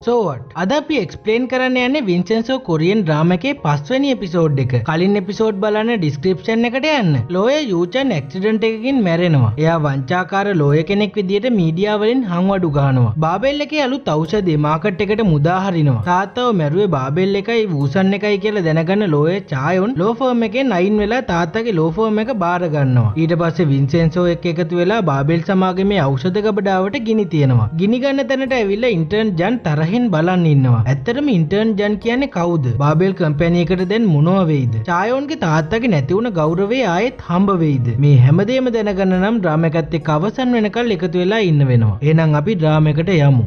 So what? අද අපි explain කරන්න යන්නේ වින්සෙන්සෝ කොරියන් ඩ්‍රාමා එකේ 5 වෙනි එපිසෝඩ් එක. කලින් එපිසෝඩ් බලන්න ඩිස්ක්‍රිප්ෂන් එකට යන්න. ලෝයා යූචන් ඇක්සිඩන්ට් එකකින් මැරෙනවා. එයා වංචාකාර ලෝයා කෙනෙක් විදියට මීඩියා වලින් හංවඩු ගහනවා. බාබෙල් එකේ අලුත් ඖෂධය මාකට් එකට මුදා හරිනවා. තාත්තව මැරුවේ බාබෙල් එකයි වූසන් එකයි කියලා දැනගන්න ලෝයා චායොන් ලෝ ෆර්ම් එකේ නයින් වෙලා තාත්තගේ ලෝ ෆර්ම් එක බාර ගන්නවා. ඊට පස්සේ වින්සෙන්සෝ එක්ක එකතු වෙලා බාබෙල් සමාගමේ ඖෂධ ගබඩාවට ගිනි තියනවා. ගිනි ගන්න තැනට ඇවිල්ලා ඉන්ටර්න් ජන් තරහින් බලන් ඉන්නවා. ඇත්තටම ඉන්ටර්න් ජන් කියන්නේ කවුද? බාබෙල් කම්පැනි එකට දැන් මොනවා වෙයිද? චායොන්ගේ තාත්තගේ නැති වුණ ගෞරවය ආයෙත් හම්බ වෙයිද? මේ හැමදේම දැනගන්න නම් ඩ්‍රාමා එකත් එක්ක අවසන් වෙනකල් එකතු වෙලා ඉන්න වෙනවා. එහෙනම් අපි ඩ්‍රාමා එකට යමු.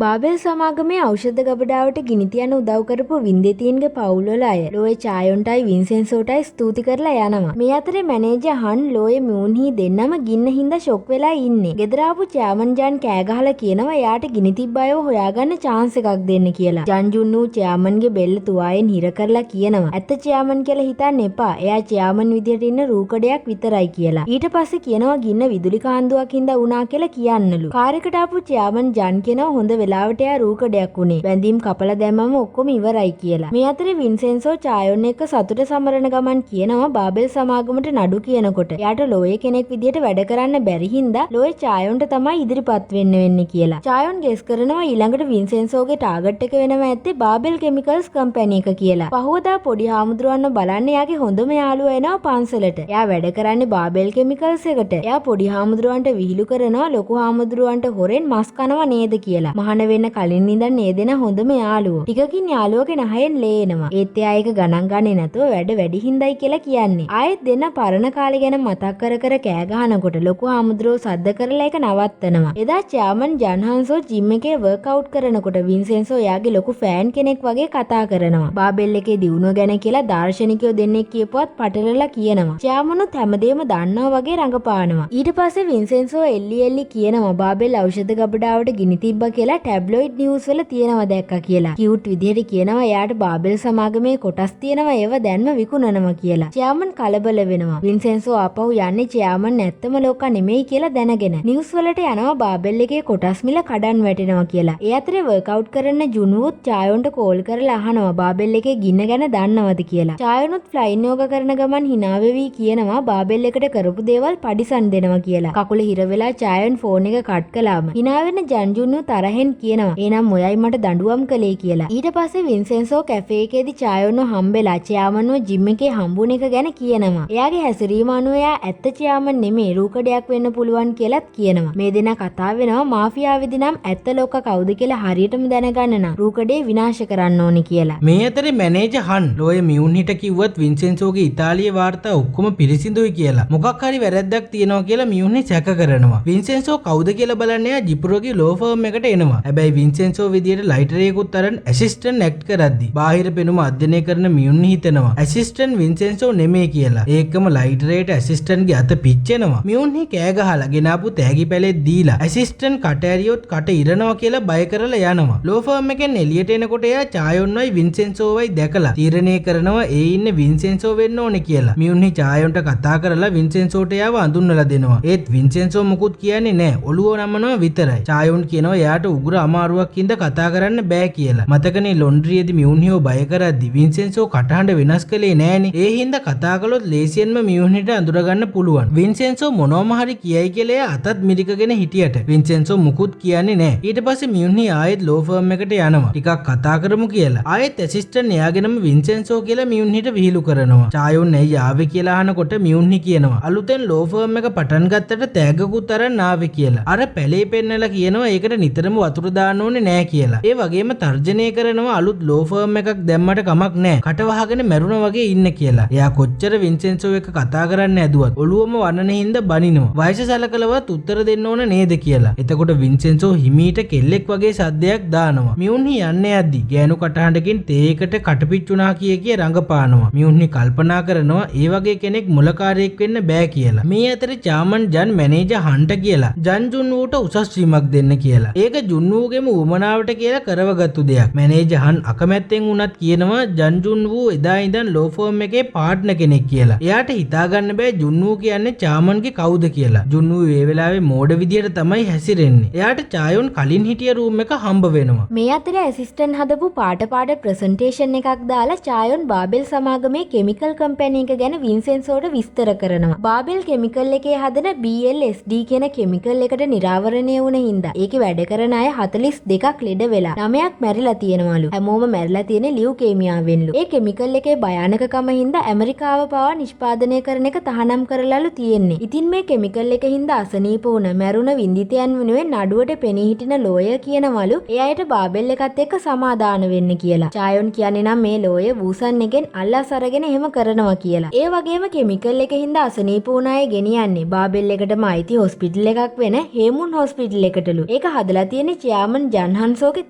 බාබෙල් සමාගමේ ඖෂධ ගබඩාවට ගිනි තියන්න උදව් කරපු වින්දෙතියන්ගේ පවුල්වල අය ලෝයේ චායොන්ටයි වින්සෙන්සෝටයි ස්තුති කරලා යනවා. මේ අතරේ මැනේජර් හන් ලෝයේ මියුන්හි දෙන්නම ගින්න හින්දා ෂොක් වෙලා ඉන්නේ. ගෙදර ආපු චෙයාමන් ජන් කෑ ගහලා කියනවා එයාට ගිනි තිබ්බ අයව හොයාගන්න chance එකක් දෙන්න කියලා. ජන් ජුන්නු චෙයාමන්ගේ බෙල්ල තුවායෙන් හිර කරලා කියනවා ඇත්ත චෙයාමන් කියලා හිතන්න එපා. එයා චෙයාමන් විදියට ඉන්න රූකඩයක් විතරයි කියලා. ඊට පස්සේ කියනවා ගින්න විදුලි කාන්දුවක් හින්දා වුණා කියලා කියන්නලු. කාර් එකට ආපු චෙයාමන් ජන් කියනවා හොඳ වෙලාවට එයා රූකඩයක් උනේ. බැඳීම් කපලා දැම්මම ඔක්කොම ඉවරයි කියලා. මේ අතරේ වින්සෙන්සෝ චායොන් එක්ක සතුට සමරන ගමන් කියනවා බාබෙල් සමාගමට නඩු කියනකොට එයාට ලෝයේ කෙනෙක් විදියට වැඩ කරන්න බැරි හින්දා ලෝයේ චායොන්ට තමයි ඉදිරිපත් වෙන්නේ කියලා. චායොන් ගෙස් කරනවා ඊළඟට වින්සෙන්සෝගේ ටාගට් එක වෙනවා ඇත්තේ බාබෙල් කෙමිකල්ස් කම්පැනි එක කියලා. පහවදා පොඩි හාමුදුරුවන්ව බලන්න එයාගේ හොඳම යාළුවා එනවා පන්සලට. එයා වැඩ කරන්නේ බාබෙල් කෙමිකල්ස් එකට. එයා පොඩි හාමුදුරුවන්ට විහිළු කරනවා ලොකු හාමුදුරුවන්ට හොරෙන් මස් කනවා නේද කියලා. මහාන වෙන්න කලින් ඉඳන් මේ දෙන හොඳම යාළුවෝ. ටිකකින් යාළුවගේ නහයෙන් ලේනවා. ඒත් එයා ඒක ගණන් ගන්නේ නැතුව වැඩ වැඩි හින්දායි කියලා කියන්නේ. ආයෙත් දෙන පරණ කාලේ ගැන මතක් කර කර කෑ ගහනකොට ලොකු හාමුදුරුවෝ සද්ද කරලා ඒක නවත්තනවා. එදා චෙයාමන් ජන්හන්සෝ ජිම් එකේ වර්ක්අවුට් කරනකොට වින්සෙන්සෝ එයාගේ ලොකු ෆෑන් කෙනෙක් වගේ කතා කරනවා. බාබෙල් එකේ දියුණුව ගැන කියලා දාර්ශනිකයෝ දෙන්නෙක් කියපුවත් පටලලා කියනවා. චෙයාමනුත් හැමදේම දන්නවා වගේ රඟපානවා. ඊට පස්සේ වින්සෙන්සෝ එල්ලි කියනවා බාබෙල් ඖෂධ ගබඩාවට ගිනි තිබ්බා කියලා ටැබ්ලොයිඩ් නිවුස් වල තියෙනවා දැක්කා කියලා. කියුට් විදිහට කියනවා එයාට බාබෙල් සමාගමේ කොටස් තියෙනවා ඒව දැන්ම විකුණනවා කියලා. චෙයාමන් කලබල වෙනවා. වින්සෙන්සෝ ආපහු යන්නේ චෙයාමන් නැත්තම ලෝක නෙමෙයි කියලා දැනගෙන. නිවුස් වලට යනවා බාබෙල් එකේ කොටස් මිල කඩන් වැටෙනවා කියලා. ඒ අතරේ වර්ක්අවුට් කරන ජුනුත් චායොන්ට කෝල් කරලා අහනවා බාබෙල් එකේ ගින්න ගැන දන්නවද කියලා. චායොනුත් ෆ්ලයින් යෝගා කරන ගමන් hina වෙවි කියනවා බාබෙල් එකට කරපු දේවල් පඩිසන් දෙනවා කියලා. කකුල හිර වෙලා චායොන් ෆෝන් එක කට් කළාම hina වෙන ජන් ජුන්නු තරහෙන් කියනවා එනම් මොයයි මට දඬුවම් කළේ කියලා. ඊට පස්සේ වින්සෙන්සෝ කැෆේ එකේදී චායොන්ව හම්බෙලා චෙයාමන්ව ජිම් එකේ හම්බුන එක ගැන කියනවා. එයාගේ හැසිරීම අනුව එයා ඇත්ත චෙයාමන් නෙමෙයි රූකඩයක් වෙන්න පුළුවන් කියලාත් කියනවා. මේ දෙනා කතා වෙනවා මාෆියාවේදී නම් ඇත්ත ලෝක කවුද කියලා හරියටම දැනගන්න නම් රූකඩේ විනාශ කරන්න ඕනේ කියලා. මේ අතරේ මැනේජර් හන් ලෝයේ මියුන් හිට කිව්වත් වින්සෙන්සෝගේ ඉතාලියේ වාර්තා ඔක්කොම පිළිසිඳුයි කියලා. මොකක් හරි වැරද්දක් තියෙනවා කියලා මියුන් සැක කරනවා. වින්සෙන්සෝ කවුද කියලා බලන්න එයා ජිපුරෝගේ ලෝ ෆර්ම් එකට එනවා. හැබැයි වින්සෙන්සෝ විදියට ලයිටරේකුත් අරන් ඇසිස්ටන්ට් ඇක්ට් කරද්දි බාහිර පෙනුම අධ්‍යයනය කරන මියුන් හිතනවා ඇසිස්ටන්ට් වින්සෙන්සෝ නෙමෙයි කියලා. ඒකම ලයිටරේට ඇසිස්ටන්ට්ගේ අත පිච්චෙනවා. මියුන් කෑ ගහලා ගෙනාපු තෑගි පැලෙත් දීලා ඇසිස්ටන්ට් කට ඇරියොත් කට ඉරනවා කියලා බය කරලා යනවා. ලෝ ෆර්ම් එකෙන් එළියට එනකොට එයා චායොන්වයි වින්සෙන්සෝවයි දැකලා තීරණය කරනවා ඒ ඉන්නේ වින්සෙන්සෝ වෙන්න ඕනේ කියලා. මියුන් චායොන්ට කතා කරලා වින්සෙන්සෝට එයාව අඳුන්වලා දෙනවා. ඒත් වින්සෙන්සෝ මුකුත් කියන්නේ නැහැ. ඔළුව නමනවා විතරයි. චායොන් කියනවා එයාට උග්‍ර අමාරුවක් හින්දා කතා කරන්න බෑ කියලා. මතකනේ ලොන්ඩ්‍රියේදී මියුන්හිව බය කරද්දි වින්සෙන්සෝ කටහඬ වෙනස් කළේ නෑනේ. ඒ හින්දා කතා කළොත් ලේසියෙන්ම මියුන්හිට අඳුරගන්න පුළුවන්. වින්සෙන්සෝ මොනවම හරි කියයි කියලා එයා අතත් මිරිකගෙන හිටියට වින්සෙන්සෝ මුකුත් කියන්නේ නෑ. ඊට පස්සේ මියුන්හි ආයෙත් ලෝ ෆර්ම් එකට යනවා. ටිකක් කතා කරමු කියලා. ආයෙත් ඇසිස්ටන්ට් එයාගෙනම වින්සෙන්සෝ කියලා මියුන්හිට විහිළු කරනවා. චායොන් ඇයි ආවේ කියලා අහනකොට මියුන්හි කියනවා අලුතෙන් ලෝ ෆර්ම් එක පටන් ගත්තට තෑග්ගකුත් අරන් ආවේ කියලා. අර පැලේ පෙන්නලා කියනවා ඒකට නිතරම වතුර දාන්න ඕනේ නෑ කියලා. ඒ වගේම තර්ජනය කරනවා අලුත් ලෝ ෆර්ම් එකක් දැම්මට කමක් නෑ. කට වහගෙන මැරුණා වගේ ඉන්න කියලා. එයා කොච්චර වින්සෙන්සෝ එක කතා කරන්න ඇදුවත් ඔළුවම වන්නන හින්දා බනිනවා. වයස සලකලවත් උත්තර දෙන්න ඕන නේද කියලා. එතකොට වින්සෙන්සෝ හිමීට කෙල්ලෙක් වගේ සද්දයක් දානවා. මියුන්හි යන්නේ යද්දි ගෑනු කටහඬකින් තේයකට කටපිච්චුණා කිය රඟපානවා. මියුන්හි කල්පනා කරනවා ඒ වගේ කෙනෙක් මුලකාරයෙක් වෙන්න බෑ කියලා. මේ අතරේ චාමන් ජන් මැනේජර් හන්ට කියලා ජන් ජුන්වුට උසස් වීමක් දෙන්න කියලා. ඒක ජුන්වු ජුන්වූගේම උවමනාවට කියලා කරවගත්තු දෙයක්. මැනේජර් හන් අකමැත්තෙන් වුණත් කියනවා ජන්ජුන්වූ එදා ඉඳන් ලෝ ෆර්ම් එකේ පාර්ට්නර් කෙනෙක් කියලා. එයාට හිතාගන්න බෑ ජුන්වූ කියන්නේ චාමන්ගේ කවුද කියලා. ජුන්වූ ඒ වෙලාවේ මෝඩ විදියට තමයි හැසිරෙන්නේ. එයාට චායොන් කලින් හිටිය රූම් එක හම්බ වෙනවා. මේ අතර ඇසිස්ටන්ට් හදපු පාට ප්‍රසන්ටේෂන් එකක් දාලා චායොන් බාබෙල් සමාගමේ කෙමිකල් කම්පැනි එක ගැන වින්සෙන්සෝට විස්තර කරනවා. බාබෙල් කෙමිකල් එකේ හදන BLSD කියන කෙමිකල් එකට නිරාවරණය වුණ හින්දා ඒකේ වැඩ කරන අය 42ක් ලෙඩ වෙලා 9ක් මැරිලා තියෙනවලු. හැමෝම මැරිලා තියෙන්නේ ලියුකේමියාවෙන්ලු. ඒ කෙමිකල් එකේ භයානකකම හින්දා ඇමරිකාව පවා නිෂ්පාදනය කරන එක තහනම් කරලාලු තියෙන්නේ. ඉතින් මේ කෙමිකල් එක හින්දා අසනීප වුණ මැරුණ වින්දිතයන් වෙනුවෙන් නඩුවට පෙනී හිටින ලෝයර් කියනවලු ඒ අයට බාබෙල් එකත් එක්ක සමාදාන වෙන්න කියලා. චායොන් කියන්නේ නම් මේ ලෝයර් වූසන් එකෙන් අල්ලස් අරගෙන එහෙම කරනවා කියලා. ඒ වගේම කෙමිකල් එක හින්දා අසනීප වුණ අය ගෙනියන්නේ බාබෙල් එකටම අයිති හොස්පිටල් එකක් වෙන හේමුන් හොස්පිටල් එකටලු. ඒක හදලා තියෙන්නේ චෙයාමන් ජන්හන්සෝගේ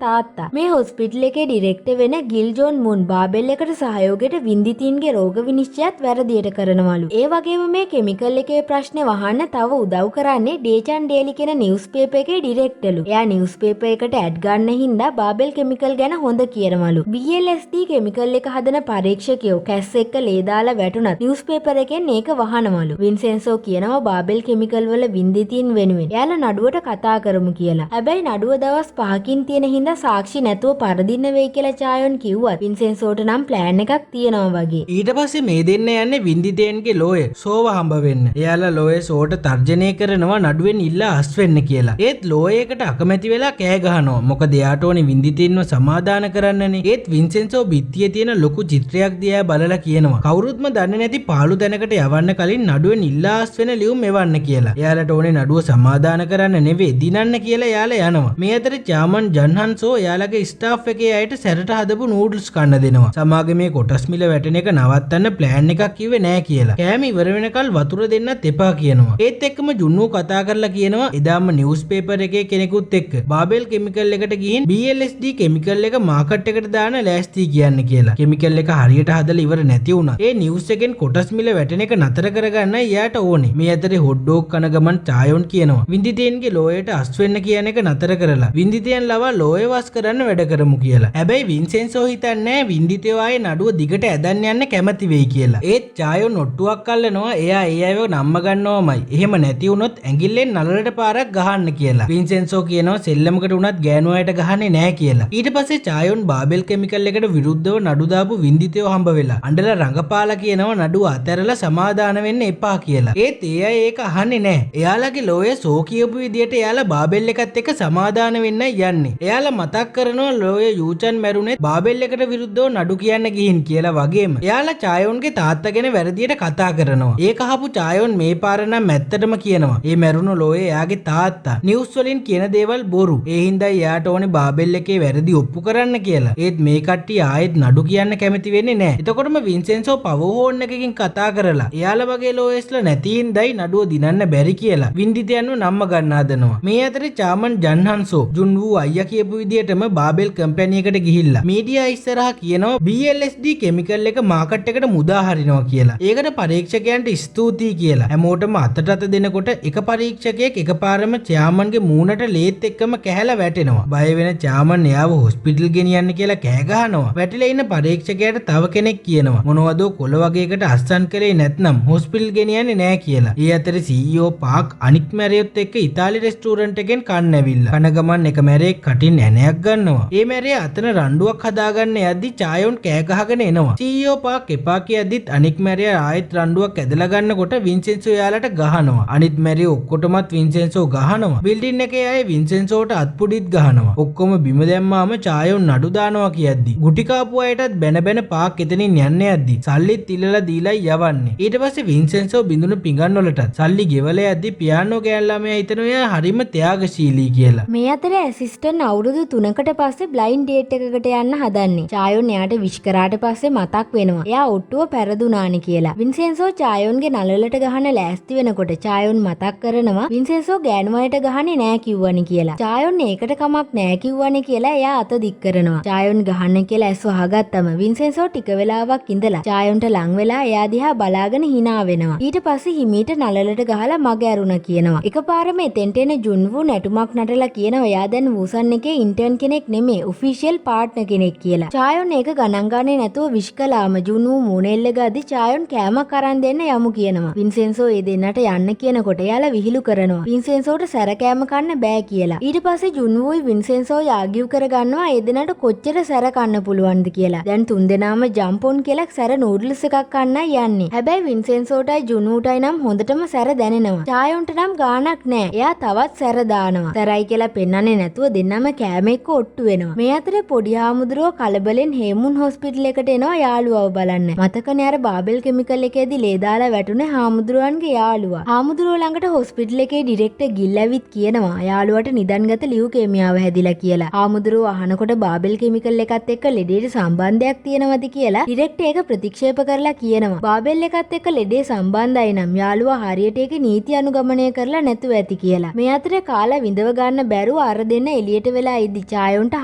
තාත්තා. මේ හොස්පිටල් එකේ ඩිරෙක්ටර් වෙන ගිල් ජෝන් මුන් බාබෙල් එකට සහයෝගයට වින්දිතීන්ගේ රෝග විනිශ්චයත් වැරදියට කරනවලු. ඒ වගේම මේ කෙමිකල් එකේ ප්‍රශ්නේ වහන්න තව උදව් කරන්නේ ඩේචන් ඩේලි කියන නිවුස් පේපර් එකේ ඩිරෙක්ටර්ලු. එයා නිවුස් පේපර් එකට ඇඩ් ගන්න හින්දා බාබෙල් කෙමිකල් ගැන හොඳ කියනවලු. BLSD කෙමිකල් එක හදන පරීක්ෂකයෝ කැස් එක්ක ලේ දාලා වැටුණත් නිවුස් පේපර් එකෙන් ඒක වහනවලු. වින්සෙන්සෝ කියනවා බාබෙල් කෙමිකල් වල වින්දිතීන් වෙනුවෙන් එයාලා නඩුවට කතා කරමු කියලා. හැබැයි නඩුව දවස් 5කින් තියෙන හින්දා සාක්ෂි නැතුව පරදින්න වෙයි කියලා චායොන් කිව්වත් වින්සෙන්සෝට නම් ප්ලෑන් එකක් තියෙනවා වගේ. ඊට පස්සේ මේ දෙන්න යන්නේ වින්දිතයන්ගේ ලෝයර් සෝව හම්බ වෙන්න. එයාලා ලෝයර් සෝට තර්ජනය කරනවා නඩුවෙන් ඉල්ලා අස් වෙන්න කියලා. ඒත් ලෝයර් එකට අකමැති වෙලා කෑ ගහනවා. මොකද එයාට ඕනේ වින්දිතීන්ව සමාදාන කරන්නනේ. ඒත් වින්සෙන්සෝ බිත්තියේ තියෙන ලොකු චිත්‍රයක් දිහා බලලා කියනවා කවුරුත්ම දන්නේ නැති පාළු තැනකට යවන්න කලින් නඩුවෙන් ඉල්ලා අස් වෙන ලියුම් එවන්න කියලා. එයාලට ඕනේ නඩුව සමාදාන කරන්න නෙවෙයි දිනන්න කියලා එයාලා යනවා. මේ අතර චාමන් ජන්හන්සෝ එයාලගේ ස්ටාෆ් එකේ අයට සැරට හදපු නූඩල්ස් කන්න දෙනවා. සමාගමේ කොටස් මිල වැටෙන එක නවත්තන්න ප්ලෑන් එකක් කිව්වේ නෑ කියලා. කෑම ඉවර වෙනකල් වතුර දෙන්නත් එපා කියනවා. ඒත් එක්කම ජුන්නු කතා කරලා කියනවා එදාම නිවුස් පේපර් එකේ කෙනෙකුත් එක්ක බාබෙල් කෙමිකල් එකට ගිහින් BLSD කෙමිකල් එක මාකට් එකට දාන ලෑස්ති කියන්න කියලා. කෙමිකල් එක හරියට හදලා ඉවර නැති වුණා. ඒ නිවුස් එකෙන් කොටස් මිල වැටෙන එක නතර කරගන්න එයාට ඕනේ. මේ අතරේ හොට් ඩොග් කන ගමන් චායොන් කියනවා වින්දිතයන්ගේ ලෝයරට අස් වෙන්න කියන එක නතර කරලා වින්දිතයන් ලවා ලෝයර් වස් කරන්න වැඩ කරමු කියලා. හැබැයි වින්සෙන්සෝ හිතන්නේ වින්දිතයෝ ආයේ නඩුව දිගට ඇදන්න යන්න කැමති වෙයි කියලා. ඒත් චායොන් ඔට්ටුවක් අල්ලනවා එයා ඒ අයව නම්ම ගන්නවමයි. එහෙම නැති වුණොත් ඇඟිල්ලෙන් නලලට පාරක් ගහන්න කියලා. වින්සෙන්සෝ කියනවා සෙල්ලමකට උනත් ගෑනු අයට ගහන්නේ නැහැ කියලා. ඊට පස්සේ චායොන් බාබෙල් කෙමිකල් එකට විරුද්ධව නඩු දාපු වින්දිතයෝ හම්බ වෙලා අඬලා රඟපාලා කියනවා නඩුව අතහැරලා සමාදාන වෙන්න එපා කියලා. ඒත් ඒ අය ඒක අහන්නේ නැහැ. එයාලගේ ලෝයර් සෝ කියපු විදියට එයාලා බාබෙල් එකත් එක්ක සමාදාන වෙන්න යන්නේ. එයාලා මතක් කරනවා ලෝයර් යූචන් මැරුණේ බාබෙල් එකට විරුද්ධව නඩු කියන්න ගිහින් කියලා වගේම එයාලා චායොන්ගේ තාත්තා ගැන වැරදියට කතා කරනවා. ඒක අහපු චායොන් මේ පාර නම් ඇත්තටම කියනවා. ඒ මැරුණු ලෝයර් එයාගේ තාත්තා. නිවුස් වලින් කියන දේවල් බොරු. ඒ හින්දා එයාට ඕනේ බාබෙල් එකේ වැරදි ඔප්පු කරන්න කියලා. ඒත් මේ කට්ටිය ආයෙත් නඩු කියන්න කැමති වෙන්නේ නැහැ. එතකොටම වින්සෙන්සෝ පවර් හෝන් එකකින් කතා කරලා එයාලා වගේ ලෝයර්ස්ලා නැති හින්දායි නඩුව දිනන්න බැරි කියලා වින්දිතයන්ව නම්ම ගන්න හදනවා. මේ අතරේ චාමන් ජන්හන්සෝ ජුන්වූ අයියා කියපු විදියටම බාබෙල් කම්පැනි එකට ගිහිල්ලා මීඩියා ඉස්සරහා කියනවා BLSD කෙමිකල් එක මාකට් එකට මුදා හරිනවා කියලා. ඒකට පරීක්ෂකයන්ට ස්තුතියි කියලා. හැමෝටම අතට අත දෙනකොට එක පරීක්ෂකයෙක් එකපාරම චාමන්ගේ මූණට ලේත් එක්කම කැහැලා වැටෙනවා. බය වෙන චාමන් එයාව හොස්පිටල් ගෙනියන්න කියලා කෑ ගහනවා. වැටිලා ඉන්න පරීක්ෂකයාට තව කෙනෙක් කියනවා මොනවදෝ කොළ වගේකට අස්සන් කරේ නැත්නම් හොස්පිටල් ගෙනියන්නේ නැහැ කියලා. ඒ අතරේ CEO පාක් අනික් මැරියොත් එක්ක ඉතාලි රෙස්ටුරන්ට් එකෙන් කන්න ඇවිල්ලා. කන ගමන් එක මැරෙක් කටින් ඇණයක් ගන්නවා. ඒ මැරේ අතන රණ්ඩුවක් හදාගන්න යද්දි චායොන් කෑ ගහගෙන එනවා. CEO පාක් එපා කියද්දිත් අනික් මැරියා ආයෙත් රණ්ඩුවක් ඇදලා ගන්නකොට වින්සෙන්සෝ යාලට ගහනවා. අනිත් මැරිය ඔක්කොටමත් වින්සෙන්සෝ ගහනවා. බිල්ඩින් එකේ අය වින්සෙන්සෝට අත්පුඩිත් ගහනවා. ඔක්කොම බිම දැම්මාම චායොන් නඩු දානවා කියද්දි ගුටි කාපු අයටත් බැන බැන පාක් එතනින් යන්න යද්දි සල්ලිත් ඉල්ලලා දීලා යවන්නේ. ඊට පස්සේ වින්සෙන්සෝ බිඳුණු පිඟන් වලටත් සල්ලි ගෙවලා යද්දි පියානෝ ගෑන් ළමයා හිතනවා එයා හරිම ත්‍යාගශීලී කියලා. මේ අතරේ ඇසිස්ටන්ට් අවුරුදු 3කට පස්සේ බ්ලයින්ඩ් ඩේට් එකකට යන්න හදන්නේ. චායොන් එයාට විශ් කරාට පස්සේ මතක් වෙනවා එයා ඔට්ටුව පැරදුනානි කියලා. වින්සෙන්සෝ චායොන්ගේ නළලට ගහන ලෑස්ති වෙනකොට චායොන් මතක් කරනවා වින්සෙන්සෝ ගෑනු අයට ගහන්නේ නෑ කිව්වනි කියලා. චායොන් ඒකට කමක් නෑ කිව්වනි කියලා එයා අත දික් කරනවා. චායොන් ගහන්න කියලා ඇස් වහගත්තම වින්සෙන්සෝ ටික වෙලාවක් ඉඳලා චායොන්ට ලං වෙලා එයා දිහා බලාගෙන hina වෙනවා. ඊට පස්සේ හිමීට නළලට ගහලා මග ඇරුණා කියනවා. එකපාරම එතෙන්ට එන ජුන්වු නැටුමක් නටලා කියනවා එයා දැන් වූසන් එකේ ඉන්ටර්න් කෙනෙක් නෙමේ ඔෆිෂියල් පාර්ට්නර් කෙනෙක් කියලා. චායොන් ඒක ගණන් ගන්නේ නැතුව විශ් කළාම ජුනු මූනෙල්ල ගද්දි චායොන් කෑමක් අරන් දෙන්න යමු කියනවා. වින්සෙන්සෝ ඒ දෙන්නට යන්න කියනකොට එයාලා විහිළු කරනවා. වින්සෙන්සෝට සැර කෑම කන්න බෑ කියලා. ඊට පස්සේ ජුනුයි වින්සෙන්සෝයි ආගියු කරගන්නවා ඒ දෙන්නට කොච්චර සැර කන්න පුළුවන්ද කියලා. දැන් තුන්දෙනාම ජම්ප් ඔන් කියලා සැර නූඩ්ල්ස් එකක් කන්නයි යන්නේ. හැබැයි වින්සෙන්සෝටයි ජුනුටයි නම් හොඳටම සැර දැනෙනවා. චායොන්ට නම් ගාණක් නෑ. එයා තවත් සැර දානවා. සැරයි කියලා පෙන්නන්නේ නැතුව දෙන්නම කෑම එක්ක ඔට්ටු වෙනවා. මේ අතරේ පොඩි හාමුදුරුවෝ කලබලෙන් හේමුන් හොස්පිටල් එකට එනවා යාළුවව බලන්න. මතකනේ අර බාබෙල් කෙමිකල් එකේදී ලේ දාලා වැටුනේ හාමුදුරුවන්ගේ යාළුවා. හාමුදුරුවෝ ළඟට හොස්පිටල් එකේ ඩිරෙක්ටර් ගිල්ලවිත් කියනවා යාළුවට නිදන්ගත ලියුකේමියාව හැදිලා කියලා. හාමුදුරුවෝ අහනකොට බාබෙල් කෙමිකල් එකත් එක්ක ලෙඩේට සම්බන්ධයක් තියෙනවද කියලා ඩිරෙක්ටර් ඒක ප්‍රතික්ෂේප කරලා කියනවා. බාබෙල් එකත් එක්ක ලෙඩේ සම්බන්ධයි නම් යාළුවා හරියට ඒකේ නීති අනුගමනය කරලා නැතුව ඇති කියලා. මේ අතරේ කාලා විඳව ගන්න බැරුව අර දෙන්න එළියට වෙලා ඉදි චායොන්ට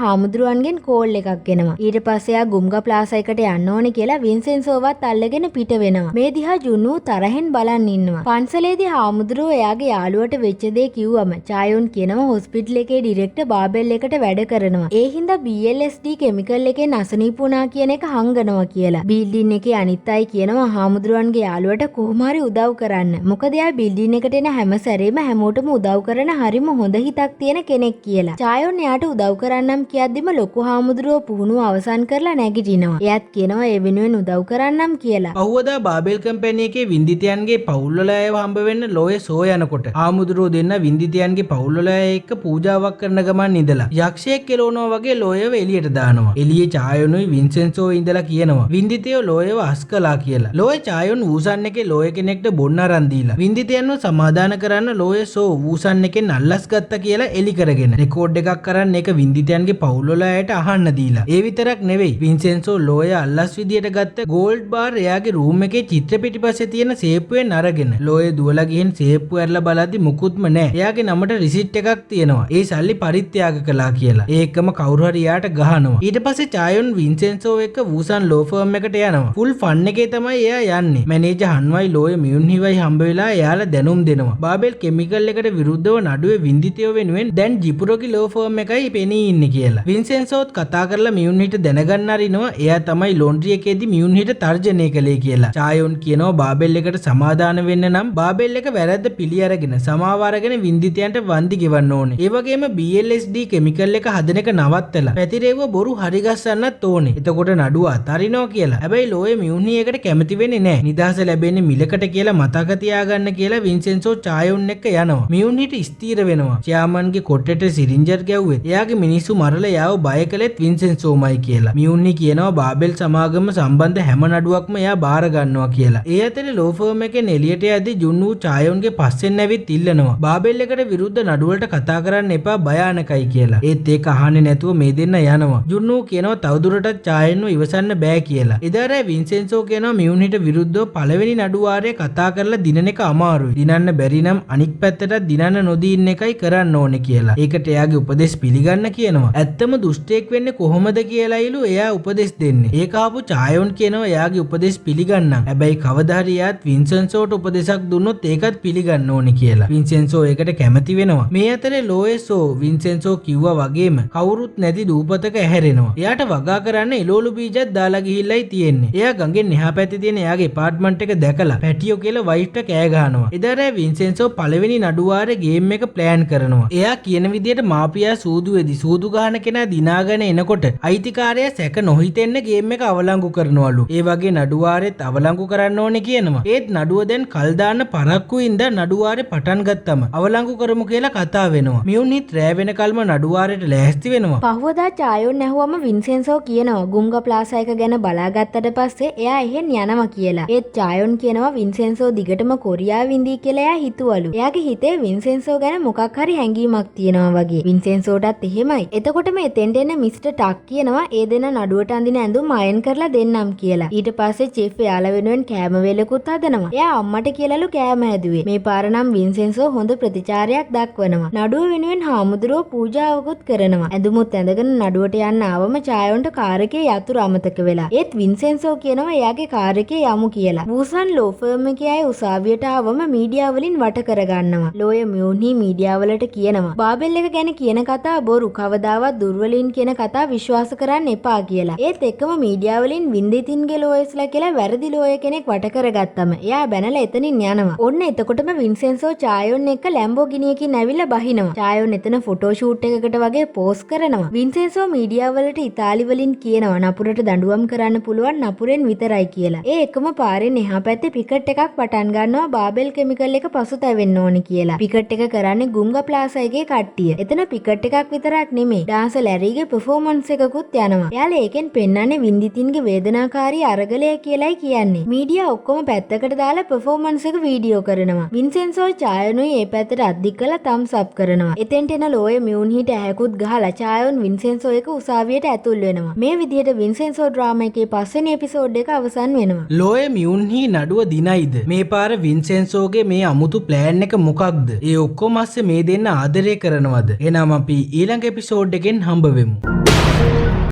හාමුදුරුවන්ගෙන් කෝල් එකක් එනවා. ඊට පස්සේ ආ ගුම්ගා ප්ලාසා එකට යන්න ඕනේ කියලා වින්සෙන්සෝවත් අල්ලගෙන පිට වෙනවා. මේ දිහා ජුනු තරහෙන් බලන් ඉන්නවා. පන්සලේදී හාමුදුරුවෝ එයාගේ යාළුවට වෙච්ච දේ කිව්වම චායොන් කියනවා හොස්පිටල් එකේ ඩිරෙක්ටර් බාබෙල් එකට වැඩ කරනවා. ඒ හින්දා BLSD කෙමිකල් එකේ නසනීපුණා කියන එක හංගනවා කියලා. බිල්ඩින් එකේ අනිත් අය කියනවා හාමුදුරුවන්ගේ යාළුවට කොහොම හරි උදව් කරන්න. මොකද එයා බිල්ඩින් එකට එන හැම සැරේම හැමෝටම උදව් කරන හරිම හොඳ හිතක් තියෙන කෙනෙක් කියලා. චායොන් එයාට උදව් කරන්නම් කියද්දිම ලොකු හාමුදුරුවෝ පුහුණුව අවසන් කරලා නැගිටිනවා. එයාත් කියනවා ඒ වෙනුවෙන් උදව් කරන්නම් කියලා. පහුවදා බාබෙල් කම්පැනි එකේ වින්දිතයන්ගේ පවුල්වල අයව හම්බ වෙන්න ලෝයේ සෝ යනකොට හාමුදුරුවෝ දෙන්න වින්දිතයන්ගේ පවුල්වල අය එක්ක පූජාවක් කරන ගමන් ඉඳලා යක්ෂයෙක් කෙලවනවා වගේ ලෝයව එළියට දානවා. එළියේ චායොනුයි වින්සෙන්සෝ ඉඳලා කියනවා වින්දිතයෝ ලෝයව අස්කලා කියලා. ලෝයේ චායොන් වූසන් එකේ ලෝය කෙනෙක්ට බොන්න අරන් දීලා වින්දිතයන්ව සමාදාන කරන්න ලෝයේ සෝ වූසන් එකෙන් අල්ලස් ගත්තා කියලා එලි කරගෙන රෙකෝඩ් එකක් කරන් ඒක වින්දිතයන්ගේ පවුල්වල අයට අහන්න දීලා. ඒ විතරක් නෙවෙයි වින්සෙන්සෝ ලෝය අල්ලස් විදියට ගත්ත ගෝල්ඩ් බාර් එයාගේ රූම් එකේ චිත්‍ර පිටිපස්සේ තියෙන සේප්පුවෙන් අරගෙන ලෝය දුවලා ගිහින් සේප්පුව ඇරලා බලද්දි මුකුත්ම නැහැ. එයාගේ නමට රිසිට් එකක් තියෙනවා. ඒ සල්ලි පරිත්‍යාග කළා කියලා. ඒකම කවුරු හරි යාට ගහනවා. ඊට පස්සේ චායොන් වින්සෙන්සෝ එක්ක වූසන් ලෝ ෆර්ම් එකට යනවා. ෆුල් ෆන් එකේ තමයි එයා යන්නේ. මැනේජර් හන්වයි ලෝය මියුන්හිවයි හම්බ වෙලා එයාලා දැනුම් දෙනවා. බාබෙල් කෙමිකල් එකට විරුද්ධව නඩුවේ වින්දිතයෝ වෙනුවෙන් දැන් ජිපුරෝගේ ලෝ ෆර්ම් එකයි පෙනී ඉන්නේ කියලා. වින්සෙන්සෝත් කතා කරලා මියුන්හිට දැනගන්න අරිනවා එයා තමයි ලොන්ඩ්‍රි එකේදී මියුන්හිට තර්ජනය කළේ කියලා. චායොන් කියනවා බාබෙල් එකට සමාදාන වෙන්න නම් බාබෙල් එක වැරද්ද පිළි අරගෙන සමාව අරගෙන වින්දිතයන්ට වන්දි ගෙවන්න ඕනේ. ඒ වගේම BLSD කෙමිකල් එක හදන එක නවත්තලා පැතිරෙව්ව බොරු හරි ගස්සන්නත් ඕනේ. එතකොට නඩුව අතාරිනවා කියලා. හැබැයි ලෝයේ මියුන්හි එකට කැමති වෙන්නේ නැහැ. නිදහස ලැබෙන්නේ මිලකට කියලා මතක තියාගන්න කියලා වින්සෙන්සෝ චායොන් එක්ක යනවා. මියුන්හිට ස්ථීර වෙනවා. චයාමන්ගේ කොට්ටෙට සිරින්ජර් ගැව්වෙත් එයාගේ මිනිස්සු මරලා යාව බය කළෙත් වින්සෙන්සෝමයි කියලා. මියුන්හි කියනවා බාබෙල් සමාගම සම්බන්ධ හැම නඩුවක්ම එයා බාර ගන්නවා කියලා. ඒ අතරේ ලෝ ෆර්ම් එකෙන් එළියට යද්දි ජුන්වු චායොන්ගේ පස්සෙන් ඇවිත් ඉල්ලනවා. බාබෙල් එකට විරුද්ධ නඩුවලට කතා කරන්න එපා භයානකයි කියලා. ඒත් ඒක අහන්නේ නැතුව මේ දෙන්න යනවා. ජුන්වු කියනවා තවදුරටත් චායොන්ව ඉවසන්න බෑ කියලා. එදාර වින්සෙන්සෝ කියනවා මියුන්හිට විරුද්ධව පළවෙනි නඩු වාරයේ කතා කරලා දිනන එක අමාරුයි. දිනන්න බැරි නම් අනික් පැත්තට දිනන්න නොදී ඉන්න එකයි කරන්න ඕනේ කියලා. ඒකට එයාගේ උපදෙස් පිළිගන්න කියනවා. ඇත්තම දුෂ්ටයෙක් වෙන්නේ කොහොමද කියලායිලු එයා උපදෙස් දෙන්නේ. ඒක ආපු චායොන් කියනවා එයාගේ උපදෙස් පිළිගන්නම්. හැබැයි කවදා හරි එයාත් වින්සෙන්සෝට උපදෙසක් දුන්නොත් ඒකත් පිළිගන්න ඕනේ කියලා. වින්සෙන්සෝ ඒකට කැමති වෙනවා. මේ අතරේ ලෝයසෝ වින්සෙන්සෝ කිව්වා වගේම කවුරුත් නැති දූපතක ඇහැරෙනවා. එයාට වගා කරන්න එළවලු බීජයක් දාලා ගිහිල්ලයි තියෙන්නේ. එයා ගඟෙන් එහා පැත්තේ තියෙන එයාගේ ඇපාර්ට්මන්ට් එක දැකලා පැටියෝ කියලා වයිෆ්ට කෑ ගහනවා. එදාර වින්සෙන්සෝ පළවෙනි නඩුවාරේ ගේම් එක ප්ලෑන් කරනවා. එයා කියන විදියට මාපියා සූදුවේදී සූදු ගහන කෙනා දිනාගෙන එනකොට අයිතිකාරයා සැක නොහිතෙන්න ගේම් එක අවලංගු කරනවලු. ඒ වගේ නඩුවාරෙත් අවලංගු කරන්න ඕනේ කියනවා. ඒත් නඩුව දැන් කල් දාන්න පරක්කුයින්ද නඩුවාරේ පටන් ගත්තම අවලංගු කරමු කියලා කතා වෙනවා. මියුන්හිත් රෑ වෙනකල්ම නඩුවාරේට ලෑස්ති වෙනවා. පහුවදා චායොන් ඇහුවම වින්සෙන්සෝ කියනවා ගුම්ගා ප්ලාසා එක ගැන බලාගත්තට පස්සේ එයා එහෙන් යනවා කියලා. ඒත් චායොන් කියනවා වින්සෙන්සෝ දිගටම කොරියාව ඉඳී කියලා එයා හිතුවලු. එයාගේ හිතේ වින්සෙන්සෝ ගැන මොකක් හරි හැඟීමක් තියෙනවා වගේ. වින්සෙන්සෝටත් එහෙමයි. එතකොටම එතෙන්ට එන මිස්ටර් ටක් කියනවා ඒ දෙන නඩුවට අඳින ඇඳුම් අයන් කරලා දෙන්නම් කියලා. ඊට පස්සේ චෙෆ් එයාලා වෙනුවෙන් කෑම වේලකුත් හදනවා. එයා අම්මට කියලාලු කෑම හැදුවේ. මේ පාර නම් වින්සෙන්සෝ හොඳ ප්‍රතිචාරයක් දක්වනවා. නඩුව වෙනුවෙන් හාමුදුරුවෝ පූජාවකුත් කරනවා. ඇඳුමුත් ඇඳගෙන නඩුවට යන්න ආවම චායොන්ට කාර් එකේ යතුරු අමතක වෙලා. ඒත් වින්සෙන්සෝ කියනවා එයාගේ කාර් එකේ යමු කියලා. වූසන් ලෝ ෆර්ම් එකේ අය උසාවියට ආවම මීඩියා වලින් වට කරගන්නවා. ලෝය මියුන්හි මීඩියා වලට කියනවා බාබෙල් බාබෙල් එක ගැන කියන කතා බොරු, කවදාවත් දුර්වලීන් කියන කතා විශ්වාස කරන්න එපා කියලා. ඒත් එක්කම මීඩියා වලින් වින්දිතින්ගේ ලෝයස්ලා කියලා වැරදි ලෝය කෙනෙක් වට කරගත්තම එයා බැනලා එතනින් යනවා. ඔන්න එතකොටම වින්සෙන්සෝ චායොන් එක්ක ලැම්බෝගිනියකින් ඇවිල්ලා බහිනවා. චායොන් එතන ෆොටෝ ෂූට් එකකට වගේ පෝස් කරනවා. වින්සෙන්සෝ මීඩියා වලට ඉතාලි වලින් කියනවා නපුරට දඬුවම් කරන්න පුළුවන් නපුරෙන් විතරයි කියලා. ඒ එකම පාරෙන් එහා පැත්තේ පිකට් එකක් පටන් ගන්නවා බාබෙල් කෙමිකල් එක පසුතැවෙන්න ඕනි කියලා. පිකට් එක කරන්නේ ගුංගා ප්ලාසා එකේ කට්ටිය. එතන පිකට් එකක් විතරක් නෙමෙයි. ඩාන්ස ලැරීගේ පර්ෆෝමන්ස් එකකුත් යනවා. එයාලා ඒකෙන් පෙන්නන්නේ වින්දිතින්ගේ වේදනාකාරී අරගලය කියලායි කියන්නේ. මීඩියා ඔක්කොම පැත්තකට දාලා පර්ෆෝමන්ස් එක වීඩියෝ කරනවා. වින්සෙන්සෝ චායොනුයි ඒ පැත්තට අද්දික් කරලා thumbs up කරනවා. එතෙන්ට එන ලෝය මියුන්හිට ඇහැකුත් ගහලා චායොන් වින්සෙන්සෝ එක උසාවියට ඇතුල් වෙනවා. මේ විදිහට වින්සෙන්සෝ ඩ්‍රාමා එකේ පස්වෙනි එපිසෝඩ් එක අවසන් වෙනවා. ලෝය මියුන්හි නඩුව දිනයිද? මේ පාර වින්සෙන්සෝගේ මේ අමුතු ප්ලෑන් එක මොකක්ද? ඒ ඔක්කොම අස්සේ මේ දෙන්න ආදරය කරනවද? එහෙනම් අපි ඊළඟ එපිසෝඩ් එකෙන් හම්බ වෙමු.